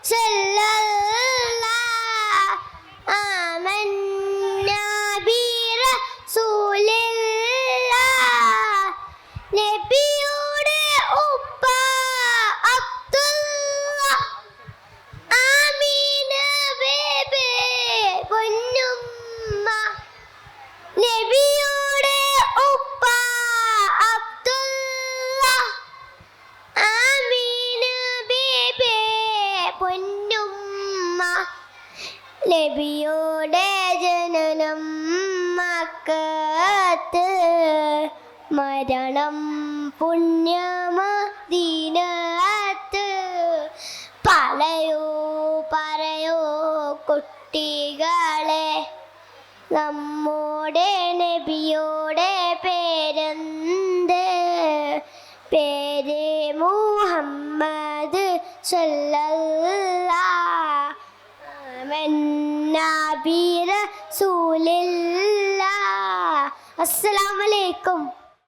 സല്ലല്ലാഹ് ആമന്നാ ബിറസൂലില്ലാഹ് നബിയുടെ ഉപ്പ അബ്ദുള്ള ആമീന ബേബി പൊന്നുമ്മ നബിയുടെ ഉപ്പ അബ്ദുള്ള ആമീന ബേബി പൊന്നുമ്മ നബിയുടെ ജനനം മക്കത്ത് മരണം പുണ്യമദീനത്ത് പറയൂ കുട്ടികളെ നമ്മുടെ നബിയുടെ പേരെന്ത്? പേര് മുഹമ്മദ് സല്ലല്ലാഹ് ആമന്നാ ബിറസൂലില്ലാഹ്. അസ്സലാമു അലൈക്കും.